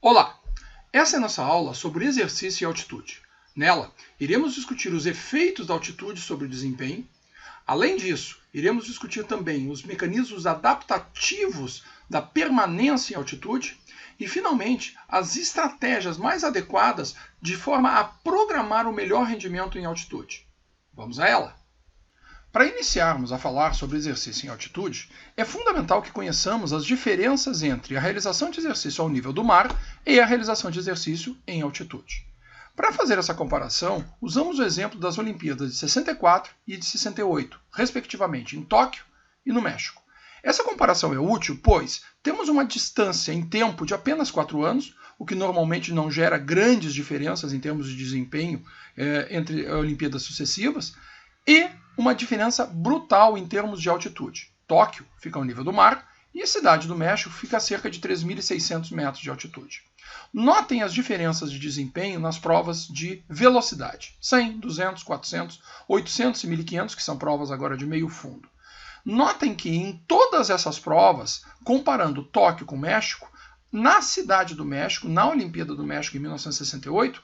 Olá! Essa é a nossa aula sobre exercício e altitude. Nela, iremos discutir os efeitos da altitude sobre o desempenho. Além disso, iremos discutir também os mecanismos adaptativos da permanência em altitude e, finalmente, as estratégias mais adequadas de forma a programar o melhor rendimento em altitude. Vamos a ela! Para iniciarmos a falar sobre exercício em altitude, é fundamental que conheçamos as diferenças entre a realização de exercício ao nível do mar e a realização de exercício em altitude. Para fazer essa comparação, usamos o exemplo das Olimpíadas de 64 e de 68, respectivamente em Tóquio e no México. Essa comparação é útil, pois temos uma distância em tempo de apenas 4 anos, o que normalmente não gera grandes diferenças em termos de desempenho entre Olimpíadas sucessivas, e uma diferença brutal em termos de altitude. Tóquio fica ao nível do mar e a Cidade do México fica a cerca de 3.600 metros de altitude. Notem as diferenças de desempenho nas provas de velocidade. 100, 200, 400, 800 e 1.500, que são provas agora de meio fundo. Notem que em todas essas provas, comparando Tóquio com México, na Cidade do México, na Olimpíada do México em 1968,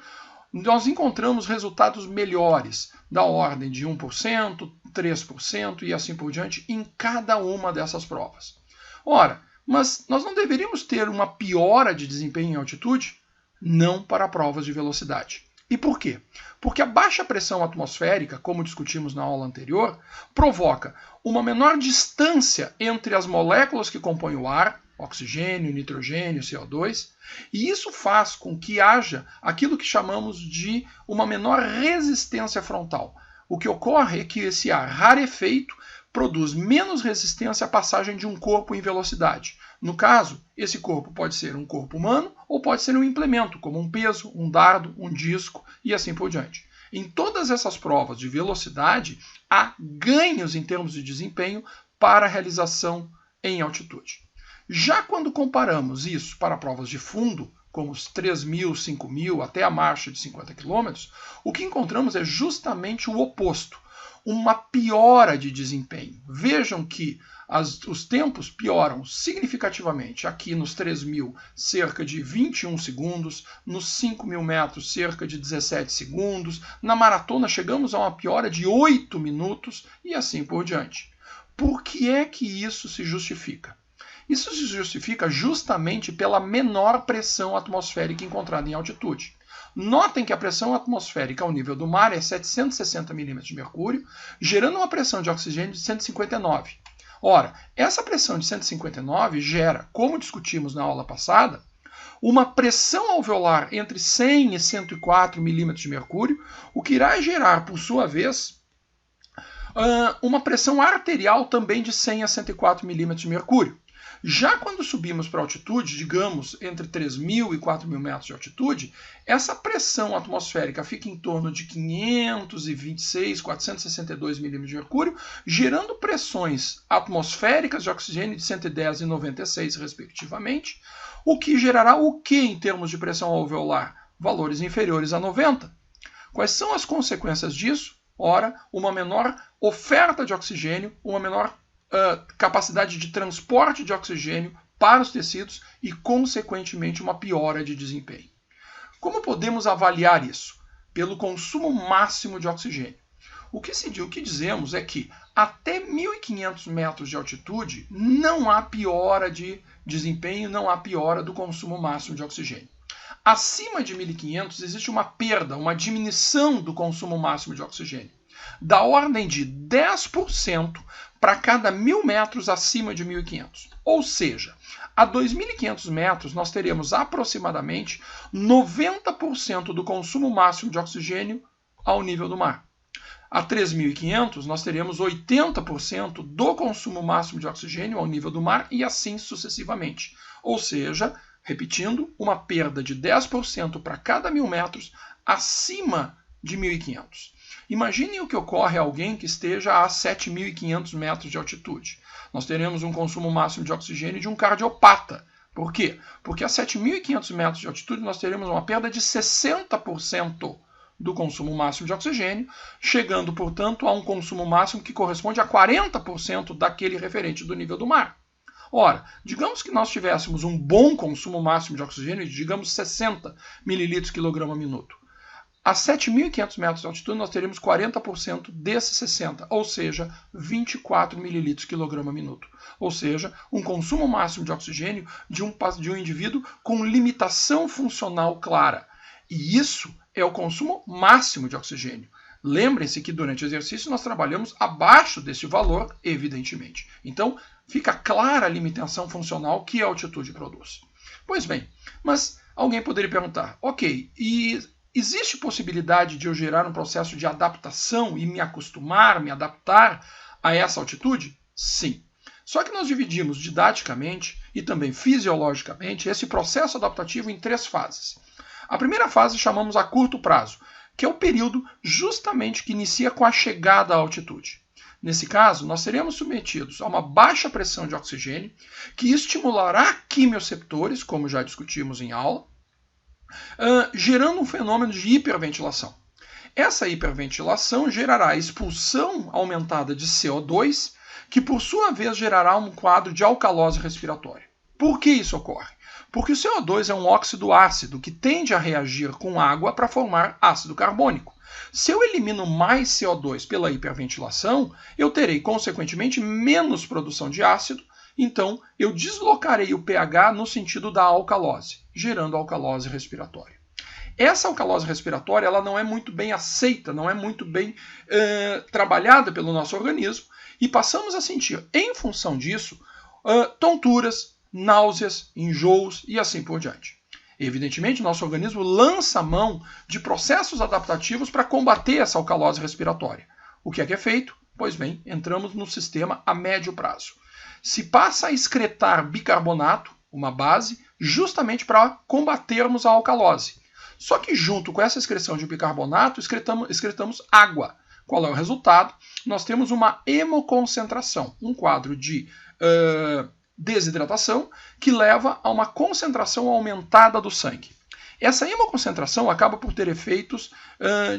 nós encontramos resultados melhores, da ordem de 1%, 3% e assim por diante, em cada uma dessas provas. Ora, mas nós não deveríamos ter uma piora de desempenho em altitude? Não para provas de velocidade. E por quê? Porque a baixa pressão atmosférica, como discutimos na aula anterior, provoca uma menor distância entre as moléculas que compõem o ar, oxigênio, nitrogênio, CO2, e isso faz com que haja aquilo que chamamos de uma menor resistência frontal. O que ocorre é que esse ar rarefeito produz menos resistência à passagem de um corpo em velocidade. No caso, esse corpo pode ser um corpo humano ou pode ser um implemento, como um peso, um dardo, um disco e assim por diante. Em todas essas provas de velocidade, há ganhos em termos de desempenho para a realização em altitude. Já quando comparamos isso para provas de fundo, como os 3.000, 5.000, até a marcha de 50 km, o que encontramos é justamente o oposto, uma piora de desempenho. Vejam que os tempos pioram significativamente. Aqui nos 3.000, cerca de 21 segundos, nos 5.000 metros, cerca de 17 segundos, na maratona chegamos a uma piora de 8 minutos e assim por diante. Por que é que isso se justifica? Isso se justifica justamente pela menor pressão atmosférica encontrada em altitude. Notem que a pressão atmosférica ao nível do mar é 760 mm de mercúrio, gerando uma pressão de oxigênio de 159. Ora, essa pressão de 159 gera, como discutimos na aula passada, uma pressão alveolar entre 100 e 104 mm de mercúrio, o que irá gerar, por sua vez, uma pressão arterial também de 100 a 104 mm de mercúrio. Já quando subimos para altitude, digamos entre 3.000 e 4.000 metros de altitude, essa pressão atmosférica fica em torno de 526, 462 milímetros de mercúrio, gerando pressões atmosféricas de oxigênio de 110 e 96, respectivamente, o que gerará o que em termos de pressão alveolar? Valores inferiores a 90. Quais são as consequências disso? Ora, uma menor oferta de oxigênio, uma menor capacidade de transporte de oxigênio para os tecidos e, consequentemente, uma piora de desempenho. Como podemos avaliar isso? Pelo consumo máximo de oxigênio. O que dizemos é que até 1.500 metros de altitude não há piora de desempenho, não há piora do consumo máximo de oxigênio. Acima de 1.500 existe uma perda, uma diminuição do consumo máximo de oxigênio, da ordem de 10% para cada 1.000 metros acima de 1.500. Ou seja, a 2.500 metros nós teremos aproximadamente 90% do consumo máximo de oxigênio ao nível do mar. A 3.500 nós teremos 80% do consumo máximo de oxigênio ao nível do mar e assim sucessivamente. Ou seja, repetindo, uma perda de 10% para cada 1.000 metros acima de 1.500. Imaginem o que ocorre a alguém que esteja a 7.500 metros de altitude. Nós teremos um consumo máximo de oxigênio de um cardiopata. Por quê? Porque a 7.500 metros de altitude nós teremos uma perda de 60% do consumo máximo de oxigênio, chegando, portanto, a um consumo máximo que corresponde a 40% daquele referente do nível do mar. Ora, digamos que nós tivéssemos um bom consumo máximo de oxigênio, digamos 60 ml quilograma minuto. A 7.500 metros de altitude, nós teríamos 40% desses 60, ou seja, 24 ml quilograma minuto. Ou seja, um consumo máximo de oxigênio de um indivíduo com limitação funcional clara. E isso é o consumo máximo de oxigênio. Lembrem-se que durante o exercício nós trabalhamos abaixo desse valor, evidentemente. Então, fica clara a limitação funcional que a altitude produz. Pois bem, mas alguém poderia perguntar, ok, e existe possibilidade de eu gerar um processo de adaptação e me acostumar, me adaptar a essa altitude? Sim. Só que nós dividimos didaticamente e também fisiologicamente esse processo adaptativo em 3 fases. A primeira fase chamamos a curto prazo, que é o período justamente que inicia com a chegada à altitude. Nesse caso, nós seremos submetidos a uma baixa pressão de oxigênio que estimulará quimioreceptores, como já discutimos em aula, gerando um fenômeno de hiperventilação. Essa hiperventilação gerará expulsão aumentada de CO2, que por sua vez gerará um quadro de alcalose respiratória. Por que isso ocorre? Porque o CO2 é um óxido ácido que tende a reagir com água para formar ácido carbônico. Se eu elimino mais CO2 pela hiperventilação, eu terei, consequentemente, menos produção de ácido, então eu deslocarei o pH no sentido da alcalose, gerando alcalose respiratória. Essa alcalose respiratória ela não é muito bem aceita, não é muito bem trabalhada pelo nosso organismo, e passamos a sentir, em função disso, tonturas, náuseas, enjoos e assim por diante. Evidentemente, nosso organismo lança mão de processos adaptativos para combater essa alcalose respiratória. O que é feito? Pois bem, entramos no sistema a médio prazo. Se passa a excretar bicarbonato, uma base, justamente para combatermos a alcalose. Só que junto com essa excreção de bicarbonato, excretamos água. Qual é o resultado? Nós temos uma hemoconcentração, um quadro de desidratação que leva a uma concentração aumentada do sangue. Essa hemoconcentração acaba por ter efeitos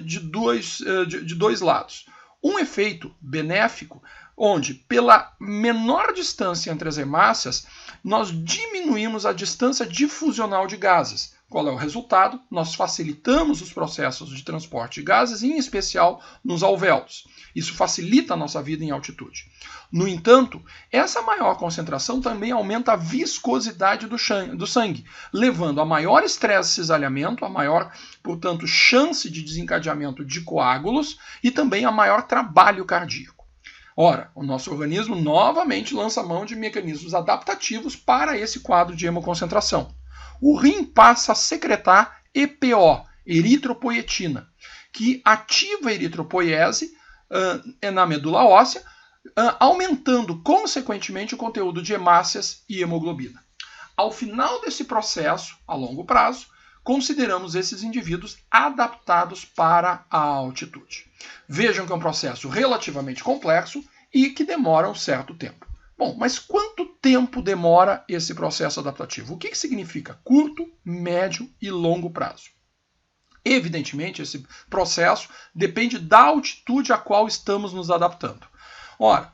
de dois lados. Um efeito benéfico, onde pela menor distância entre as hemácias, nós diminuímos a distância difusional de gases. Qual é o resultado? Nós facilitamos os processos de transporte de gases, em especial nos alvéolos. Isso facilita a nossa vida em altitude. No entanto, essa maior concentração também aumenta a viscosidade do sangue, levando a maior estresse e cisalhamento, a maior, portanto, chance de desencadeamento de coágulos e também a maior trabalho cardíaco. Ora, o nosso organismo novamente lança mão de mecanismos adaptativos para esse quadro de hemoconcentração. O rim passa a secretar EPO, eritropoietina, que ativa a eritropoiese na medula óssea, aumentando consequentemente o conteúdo de hemácias e hemoglobina. Ao final desse processo, a longo prazo, consideramos esses indivíduos adaptados para a altitude. Vejam que é um processo relativamente complexo e que demora um certo tempo. Bom, mas quanto tempo demora esse processo adaptativo? O que significa curto, médio e longo prazo? Evidentemente, esse processo depende da altitude a qual estamos nos adaptando. Ora,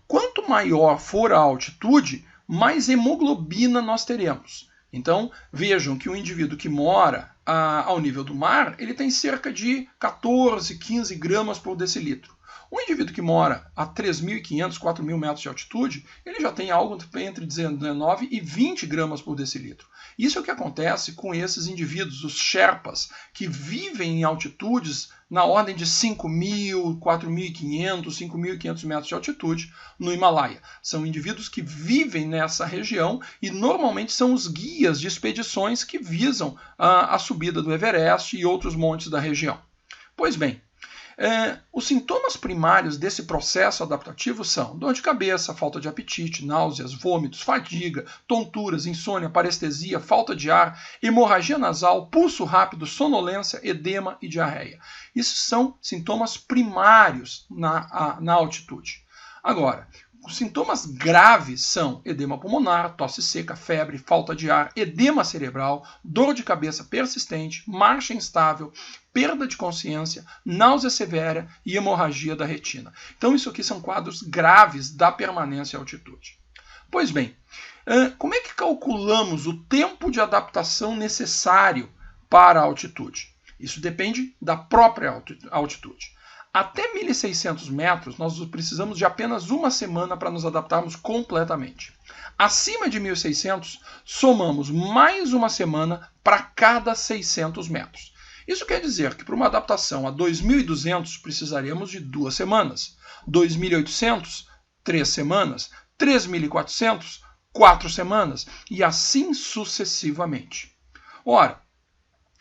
quanto maior for a altitude, mais hemoglobina nós teremos. Então, vejam que o indivíduo que mora ao nível do mar, ele tem cerca de 14, 15 gramas por decilitro. O indivíduo que mora a 3.500, 4.000 metros de altitude, ele já tem algo entre 19 e 20 gramas por decilitro. Isso é o que acontece com esses indivíduos, os Sherpas, que vivem em altitudes na ordem de 5.000, 4.500, 5.500 metros de altitude no Himalaia. São indivíduos que vivem nessa região e normalmente são os guias de expedições que visam a subida do Everest e outros montes da região. Pois bem, os sintomas primários desse processo adaptativo são dor de cabeça, falta de apetite, náuseas, vômitos, fadiga, tonturas, insônia, parestesia, falta de ar, hemorragia nasal, pulso rápido, sonolência, edema e diarreia. Isso são sintomas primários na altitude. Agora, os sintomas graves são edema pulmonar, tosse seca, febre, falta de ar, edema cerebral, dor de cabeça persistente, marcha instável, perda de consciência, náusea severa e hemorragia da retina. Então isso aqui são quadros graves da permanência à altitude. Pois bem, como é que calculamos o tempo de adaptação necessário para a altitude? Isso depende da própria altitude. Até 1.600 metros, nós precisamos de apenas uma semana para nos adaptarmos completamente. Acima de 1.600, somamos mais uma semana para cada 600 metros. Isso quer dizer que para uma adaptação a 2.200 precisaríamos de 2 semanas, 2.800, 3 semanas, 3.400, 4 semanas e assim sucessivamente. Ora,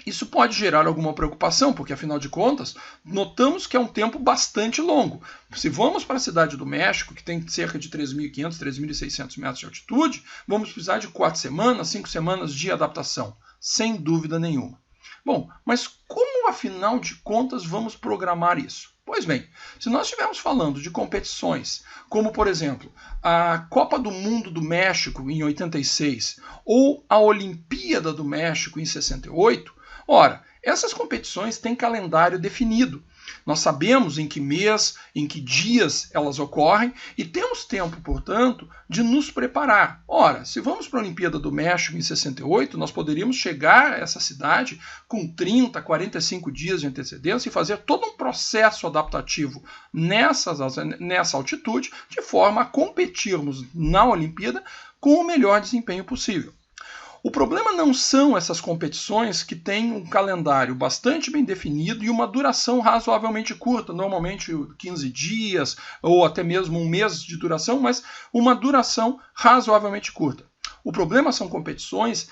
isso pode gerar alguma preocupação, porque afinal de contas, notamos que é um tempo bastante longo. Se vamos para a cidade do México, que tem cerca de 3.500, 3.600 metros de altitude, vamos precisar de 4 semanas, 5 semanas de adaptação, sem dúvida nenhuma. Bom, mas como afinal de contas vamos programar isso? Pois bem, se nós estivermos falando de competições, como por exemplo a Copa do Mundo do México em 86 ou a Olimpíada do México em 68, ora, essas competições têm calendário definido. Nós sabemos em que mês, em que dias elas ocorrem e temos tempo, portanto, de nos preparar. Ora, se vamos para a Olimpíada do México em 68, nós poderíamos chegar a essa cidade com 30, 45 dias de antecedência e fazer todo um processo adaptativo nessa altitude, de forma a competirmos na Olimpíada com o melhor desempenho possível. O problema não são essas competições que têm um calendário bastante bem definido e uma duração razoavelmente curta, normalmente 15 dias ou até mesmo um mês de duração, mas uma duração razoavelmente curta. O problema são competições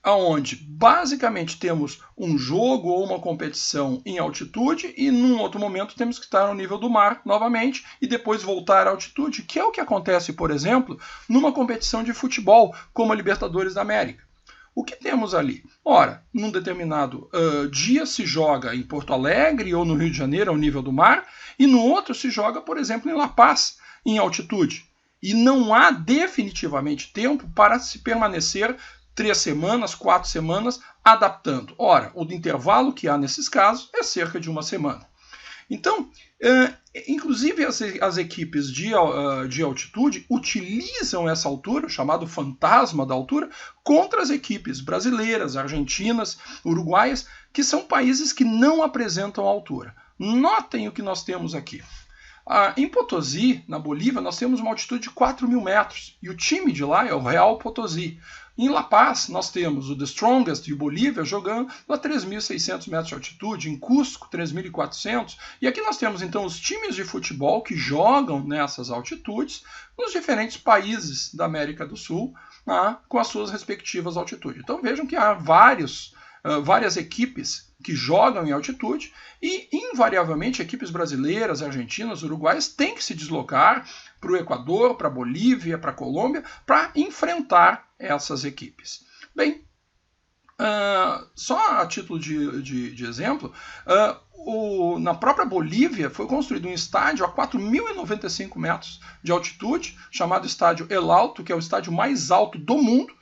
onde basicamente temos um jogo ou uma competição em altitude e num outro momento temos que estar ao nível do mar novamente e depois voltar à altitude, que é o que acontece, por exemplo, numa competição de futebol como a Libertadores da América. O que temos ali? Ora, num determinado dia se joga em Porto Alegre ou no Rio de Janeiro ao nível do mar e no outro se joga, por exemplo, em La Paz, em altitude. E não há definitivamente tempo para se permanecer 3 semanas, 4 semanas, adaptando. Ora, o intervalo que há nesses casos é cerca de 1 semana. Então, inclusive as equipes de altitude utilizam essa altura, chamado fantasma da altura, contra as equipes brasileiras, argentinas, uruguaias, que são países que não apresentam altura. Notem o que nós temos aqui. Em Potosí, na Bolívia, nós temos uma altitude de 4.000 metros, e o time de lá é o Real Potosí. Em La Paz, nós temos o The Strongest e o Bolívia jogando a 3.600 metros de altitude, em Cusco, 3.400. E aqui nós temos, então, os times de futebol que jogam nessas altitudes nos diferentes países da América do Sul, com as suas respectivas altitudes. Então vejam que há várias equipes que jogam em altitude e, invariavelmente, equipes brasileiras, argentinas, uruguaias têm que se deslocar para o Equador, para a Bolívia, para a Colômbia, para enfrentar essas equipes. Bem, só a título de exemplo, na própria Bolívia foi construído um estádio a 4.095 metros de altitude, chamado Estádio El Alto, que é o estádio mais alto do mundo,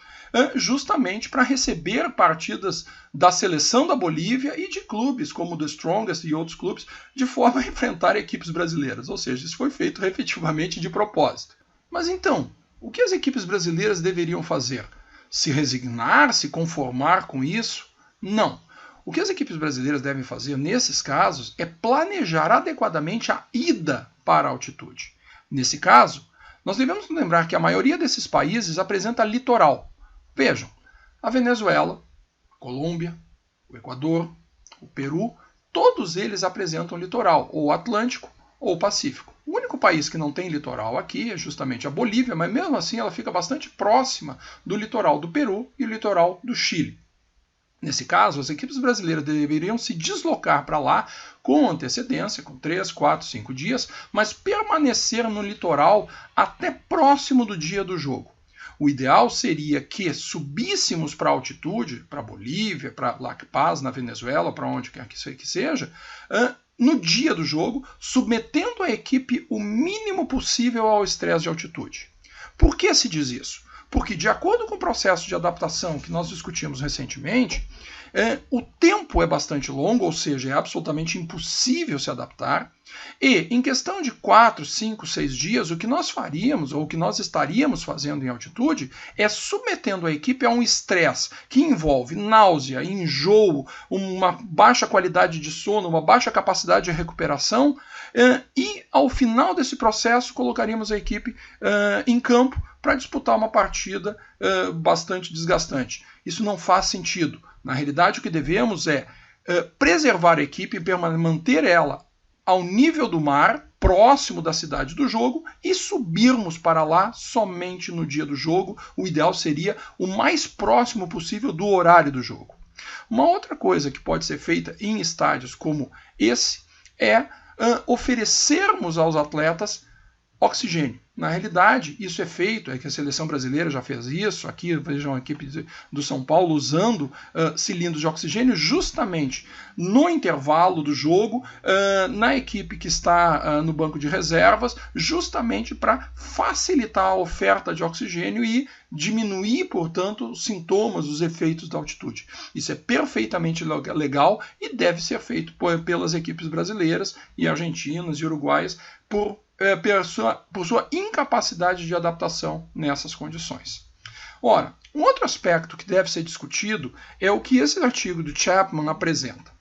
justamente para receber partidas da seleção da Bolívia e de clubes como o The Strongest e outros clubes, de forma a enfrentar equipes brasileiras. Ou seja, isso foi feito efetivamente de propósito. Mas então, o que as equipes brasileiras deveriam fazer? Se resignar, se conformar com isso? Não. O que as equipes brasileiras devem fazer nesses casos é planejar adequadamente a ida para a altitude. Nesse caso, nós devemos lembrar que a maioria desses países apresenta litoral. Vejam, a Venezuela, a Colômbia, o Equador, o Peru, todos eles apresentam litoral, ou Atlântico ou Pacífico. O único país que não tem litoral aqui é justamente a Bolívia, mas mesmo assim ela fica bastante próxima do litoral do Peru e do litoral do Chile. Nesse caso, as equipes brasileiras deveriam se deslocar para lá com antecedência, com 3, 4, 5 dias, mas permanecer no litoral até próximo do dia do jogo. O ideal seria que subíssemos para a altitude, para a Bolívia, para La Paz, na Venezuela, para onde quer que seja, no dia do jogo, submetendo a equipe o mínimo possível ao estresse de altitude. Por que se diz isso? Porque, de acordo com o processo de adaptação que nós discutimos recentemente, o tempo é bastante longo, ou seja, é absolutamente impossível se adaptar. E, em questão de 4, 5, 6 dias, o que nós faríamos, ou o que nós estaríamos fazendo em altitude, é submetendo a equipe a um estresse que envolve náusea, enjoo, uma baixa qualidade de sono, uma baixa capacidade de recuperação, e, ao final desse processo, colocaríamos a equipe em campo para disputar uma partida bastante desgastante. Isso não faz sentido. Na realidade, o que devemos é preservar a equipe e manter ela ao nível do mar, próximo da cidade do jogo, e subirmos para lá somente no dia do jogo. O ideal seria o mais próximo possível do horário do jogo. Uma outra coisa que pode ser feita em estádios como esse é oferecermos aos atletas oxigênio. Na realidade, isso é feito, é que a seleção brasileira já fez isso, aqui vejam a equipe do São Paulo usando cilindros de oxigênio justamente no intervalo do jogo, na equipe que está no banco de reservas, justamente para facilitar a oferta de oxigênio e diminuir, portanto, os sintomas, os efeitos da altitude. Isso é perfeitamente legal e deve ser feito pelas equipes brasileiras e argentinas e uruguaias por sua incapacidade de adaptação nessas condições. Ora, um outro aspecto que deve ser discutido é o que esse artigo do Chapman apresenta.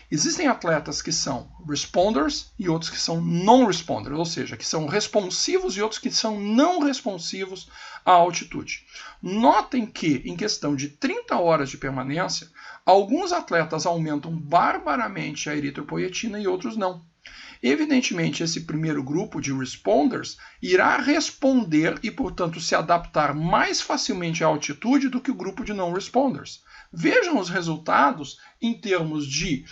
Existem atletas que são responders e outros que são non-responders, ou seja, que são responsivos e outros que são não responsivos à altitude. Notem que, em questão de 30 horas de permanência, alguns atletas aumentam barbaramente a eritropoietina e outros não. Evidentemente, esse primeiro grupo de responders irá responder e, portanto, se adaptar mais facilmente à altitude do que o grupo de non-responders. Vejam os resultados em termos de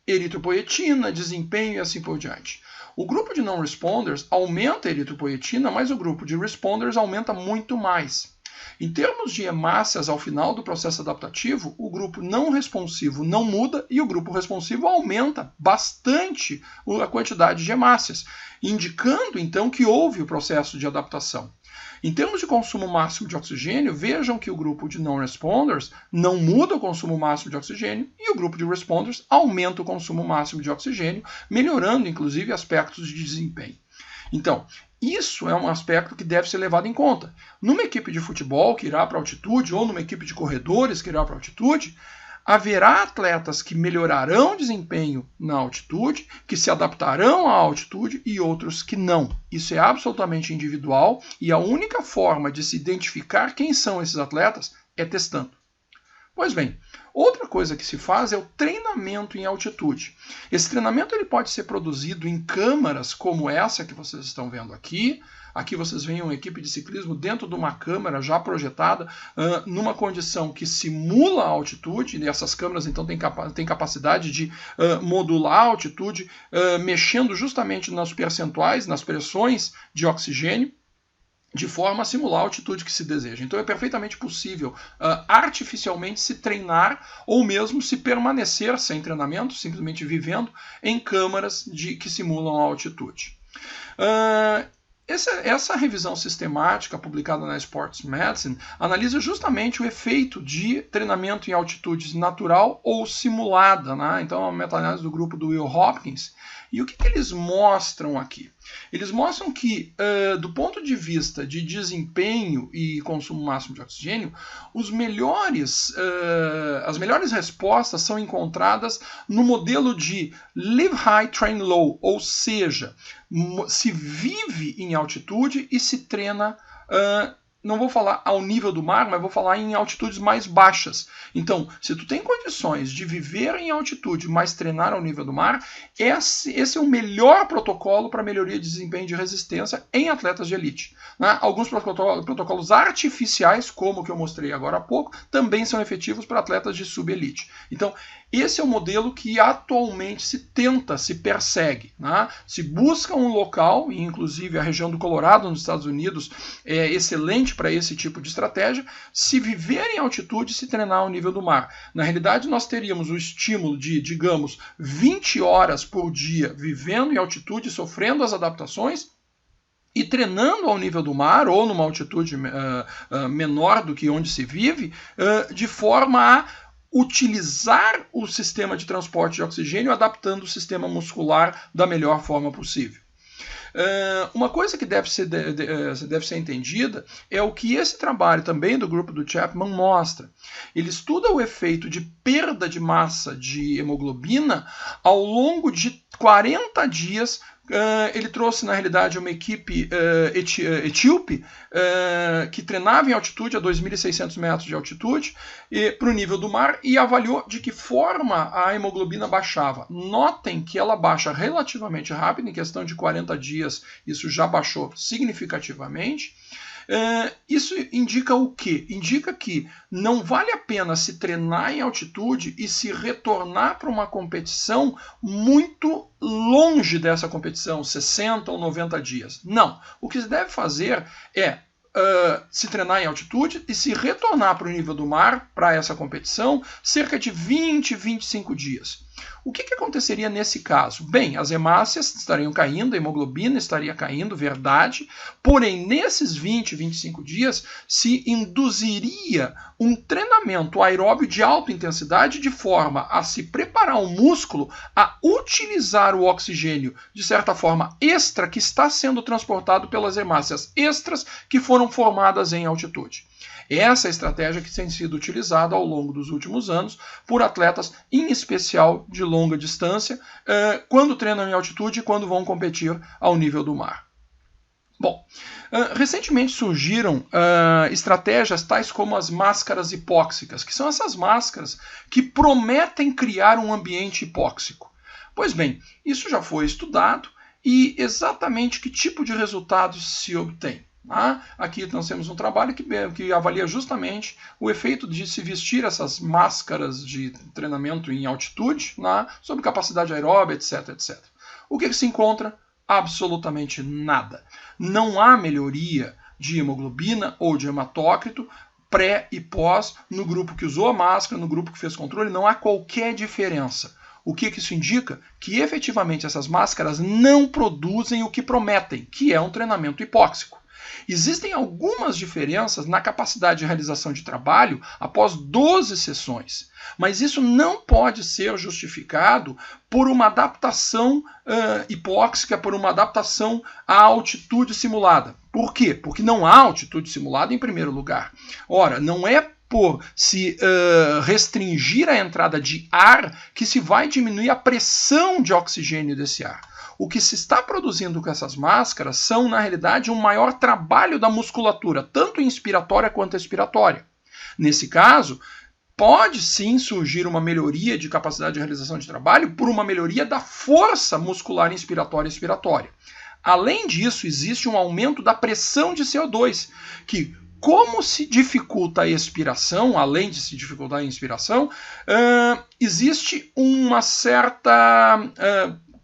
eritropoietina, desempenho e assim por diante. O grupo de non-responders aumenta a eritropoietina, mas o grupo de responders aumenta muito mais. Em termos de hemácias ao final do processo adaptativo, o grupo não responsivo não muda e o grupo responsivo aumenta bastante a quantidade de hemácias, indicando então que houve o processo de adaptação. Em termos de consumo máximo de oxigênio, vejam que o grupo de non-responders não muda o consumo máximo de oxigênio e o grupo de responders aumenta o consumo máximo de oxigênio, melhorando inclusive aspectos de desempenho. Então, isso é um aspecto que deve ser levado em conta. Numa equipe de futebol que irá para a altitude ou numa equipe de corredores que irá para a altitude, haverá atletas que melhorarão o desempenho na altitude, que se adaptarão à altitude e outros que não. Isso é absolutamente individual e a única forma de se identificar quem são esses atletas é testando. Pois bem, outra coisa que se faz é o treinamento em altitude. Esse treinamento ele pode ser produzido em câmaras como essa que vocês estão vendo aqui. Aqui vocês veem uma equipe de ciclismo dentro de uma câmara já projetada numa condição que simula a altitude. E essas câmaras então têm capacidade de modular a altitude, mexendo justamente nos percentuais, nas pressões de oxigênio, de forma a simular a altitude que se deseja. Então é perfeitamente possível artificialmente se treinar ou mesmo se permanecer sem treinamento, simplesmente vivendo em câmaras que simulam a altitude. Essa revisão sistemática publicada na Sports Medicine analisa justamente o efeito de treinamento em altitude natural ou simulada, né? Então é uma meta-análise do grupo do Will Hopkins. E o que eles mostram aqui? Eles mostram que, do ponto de vista de desempenho e consumo máximo de oxigênio, as melhores respostas são encontradas no modelo de Live High, Train Low, ou seja, se vive em altitude e se treina, não vou falar ao nível do mar, mas vou falar em altitudes mais baixas. Então, se tu tem condições de viver em altitude, mas treinar ao nível do mar, esse é o melhor protocolo para melhoria de desempenho e de resistência em atletas de elite. Né? Alguns protocolos artificiais, como o que eu mostrei agora há pouco, também são efetivos para atletas de subelite. Então, esse é o modelo que atualmente se persegue. Né? Se busca um local, e inclusive a região do Colorado, nos Estados Unidos, é excelente para esse tipo de estratégia, se viver em altitude e se treinar ao nível do mar. Na realidade, nós teríamos o estímulo de, digamos, 20 horas por dia vivendo em altitude, sofrendo as adaptações, E treinando ao nível do mar ou numa altitude menor do que onde se vive, de forma a utilizar o sistema de transporte de oxigênio, adaptando o sistema muscular da melhor forma possível. Uma coisa que deve ser entendida é o que esse trabalho também do grupo do Chapman mostra. Ele estuda o efeito de perda de massa de hemoglobina ao longo de 40 dias. Ele trouxe, na realidade, uma equipe etíope que treinava em altitude, a 2.600 metros de altitude, para o nível do mar, e avaliou de que forma a hemoglobina baixava. Notem que ela baixa relativamente rápido, em questão de 40 dias isso já baixou significativamente. Isso indica o quê? Indica que não vale a pena se treinar em altitude e se retornar para uma competição muito longe dessa competição, 60 ou 90 dias. Não. O que se deve fazer é se treinar em altitude e se retornar para o nível do mar, para essa competição, cerca de 20, 25 dias. O que aconteceria nesse caso? Bem, as hemácias estariam caindo, a hemoglobina estaria caindo, verdade, porém, nesses 20, 25 dias, se induziria um treinamento aeróbio de alta intensidade de forma a se preparar o músculo a utilizar o oxigênio, de certa forma, extra que está sendo transportado pelas hemácias extras que foram formadas em altitude. Essa é a estratégia que tem sido utilizada ao longo dos últimos anos por atletas, em especial de longa distância, quando treinam em altitude e quando vão competir ao nível do mar. Bom, recentemente surgiram estratégias tais como as máscaras hipóxicas, que são essas máscaras que prometem criar um ambiente hipóxico. Pois bem, isso já foi estudado e exatamente que tipo de resultados se obtém. Aqui nós temos um trabalho que avalia justamente o efeito de se vestir essas máscaras de treinamento em altitude, sobre capacidade aeróbica, etc, etc. O que se encontra? Absolutamente nada. Não há melhoria de hemoglobina ou de hematócrito pré e pós no grupo que usou a máscara, no grupo que fez controle, não há qualquer diferença. O que isso indica? Que efetivamente essas máscaras não produzem o que prometem, que é um treinamento hipóxico. Existem algumas diferenças na capacidade de realização de trabalho após 12 sessões, mas isso não pode ser justificado por uma adaptação hipóxica, por uma adaptação à altitude simulada. Por quê? Porque não há altitude simulada em primeiro lugar. Ora, não é por se restringir a entrada de ar que se vai diminuir a pressão de oxigênio desse ar. O que se está produzindo com essas máscaras são, na realidade, um maior trabalho da musculatura, tanto inspiratória quanto expiratória. Nesse caso, pode sim surgir uma melhoria de capacidade de realização de trabalho por uma melhoria da força muscular inspiratória e expiratória. Além disso, existe um aumento da pressão de CO2, que, como se dificulta a expiração, além de se dificultar a inspiração, existe uma certa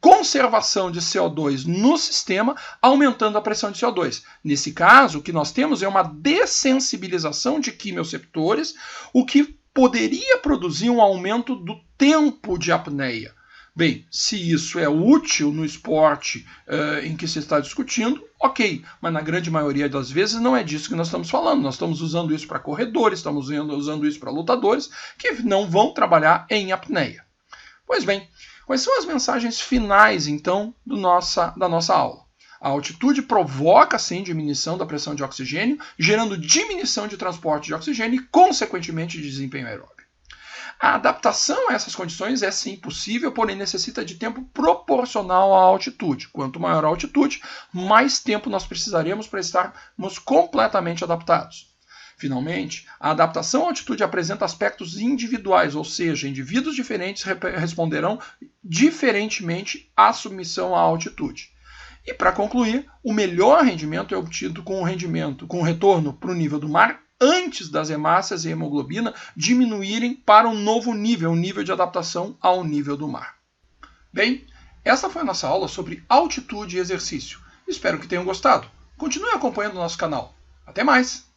conservação de CO2 no sistema, aumentando a pressão de CO2. Nesse caso, o que nós temos é uma dessensibilização de quimioreceptores, o que poderia produzir um aumento do tempo de apneia. Bem, se isso é útil no esporte em que se está discutindo, ok, mas na grande maioria das vezes não é disso que nós estamos falando. Nós estamos usando isso para corredores, estamos usando isso para lutadores que não vão trabalhar em apneia. Pois bem, quais são as mensagens finais, então, da nossa aula? A altitude provoca, sim, diminuição da pressão de oxigênio, gerando diminuição de transporte de oxigênio e, consequentemente, de desempenho aeróbico. A adaptação a essas condições é, sim, possível, porém necessita de tempo proporcional à altitude. Quanto maior a altitude, mais tempo nós precisaremos para estarmos completamente adaptados. Finalmente, a adaptação à altitude apresenta aspectos individuais, ou seja, indivíduos diferentes responderão diferentemente à submissão à altitude. E para concluir, o melhor rendimento é obtido com o retorno para o nível do mar antes das hemácias e hemoglobina diminuírem para um novo nível, um nível de adaptação ao nível do mar. Bem, essa foi a nossa aula sobre altitude e exercício. Espero que tenham gostado. Continue acompanhando o nosso canal. Até mais!